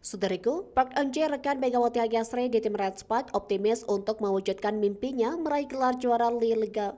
Saudariku, Park Eun-jae rekan Megawati Hagyasri di tim Red Spark optimis untuk mewujudkan mimpinya meraih gelar juara Liga.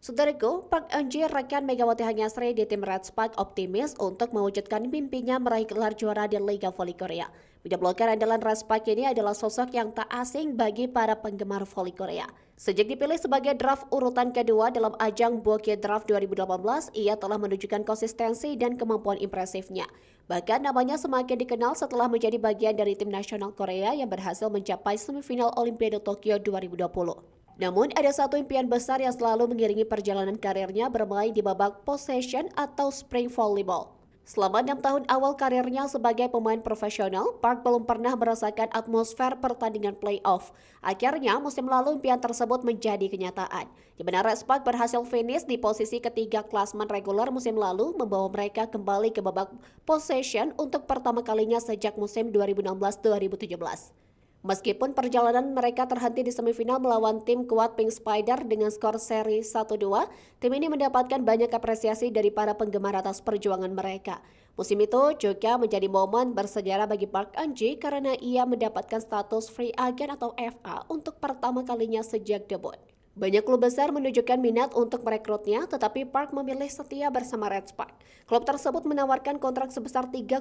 Saudariku, Park Eun-jae rekan Megawati Hagyasri di tim Red Spark optimis untuk mewujudkan mimpinya meraih gelar juara di Liga Voli Korea. Videoblogger andalan Red Spark ini adalah sosok yang tak asing bagi para penggemar voli Korea. Sejak dipilih sebagai draft urutan kedua dalam ajang Bokeh Draft 2018, ia telah menunjukkan konsistensi dan kemampuan impresifnya. Bahkan namanya semakin dikenal setelah menjadi bagian dari tim nasional Korea yang berhasil mencapai semifinal Olimpiade Tokyo 2020. Namun, ada satu impian besar yang selalu mengiringi perjalanan karirnya bermain di babak possession atau spring volleyball. Selama 6 tahun awal karirnya sebagai pemain profesional, Park belum pernah merasakan atmosfer pertandingan playoff. Akhirnya, musim lalu impian tersebut menjadi kenyataan, di mana Red Spark berhasil finish di posisi ketiga klasmen reguler musim lalu, membawa mereka kembali ke babak possession untuk pertama kalinya sejak musim 2016-2017. Meskipun perjalanan mereka terhenti di semifinal melawan tim kuat Pink Spider dengan skor seri 1-2, tim ini mendapatkan banyak apresiasi dari para penggemar atas perjuangan mereka. Musim itu juga menjadi momen bersejarah bagi Park Eun-jae karena ia mendapatkan status free agent atau FA untuk pertama kalinya sejak debut. Banyak klub besar menunjukkan minat untuk merekrutnya, tetapi Park memilih setia bersama Red Spark. Klub tersebut menawarkan kontrak sebesar 3,5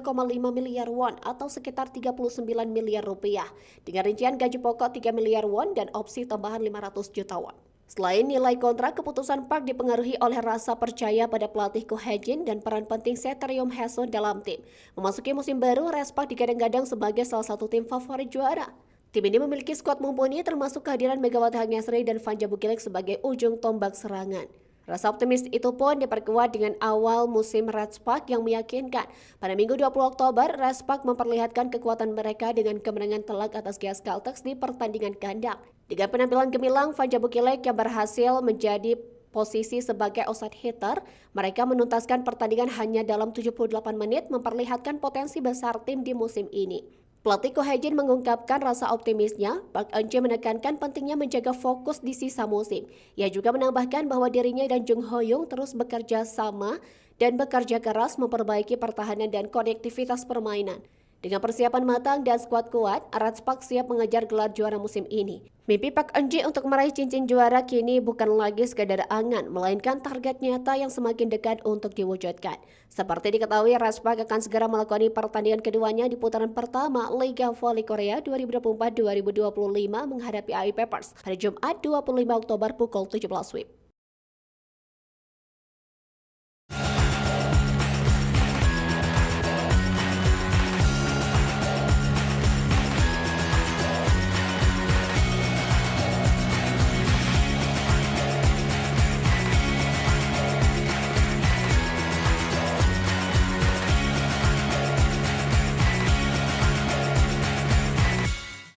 miliar won atau sekitar 39 miliar rupiah, dengan rincian gaji pokok 3 miliar won dan opsi tambahan 500 juta won. Selain nilai kontrak, keputusan Park dipengaruhi oleh rasa percaya pada pelatih Ko Hae-jin dan peran penting Tae-ryum Hae-sun dalam tim. Memasuki musim baru, Red Spark digadang-gadang sebagai salah satu tim favorit juara. Tim ini memiliki skuad mumpuni termasuk kehadiran Megawati Hagyasri dan Fanja Bukilek sebagai ujung tombak serangan. Rasa optimis itu pun diperkuat dengan awal musim Red Spark yang meyakinkan. Pada Minggu 20 Oktober, Red Spark memperlihatkan kekuatan mereka dengan kemenangan telak atas GS Caltex di pertandingan kandang. Dengan penampilan gemilang Fanja Bukilek yang berhasil menjadi posisi sebagai outside hitter, mereka menuntaskan pertandingan hanya dalam 78 menit, memperlihatkan potensi besar tim di musim ini. Pelatih Ko Hae-jin mengungkapkan rasa optimisnya. Park Eun-jae menekankan pentingnya menjaga fokus di sisa musim. Ia juga menambahkan bahwa dirinya dan Jung Ho-young terus bekerja sama dan bekerja keras memperbaiki pertahanan dan konektivitas permainan. Dengan persiapan matang dan skuad kuat, Red Spark siap mengejar gelar juara musim ini. Mimpi Park Eun-jae untuk meraih cincin juara kini bukan lagi sekadar angan, melainkan target nyata yang semakin dekat untuk diwujudkan. Seperti diketahui, Red Spark akan segera melakoni pertandingan keduanya di putaran pertama Liga Voli Korea 2024-2025 menghadapi AI Vipers pada Jumat 25 Oktober pukul 17 WIB.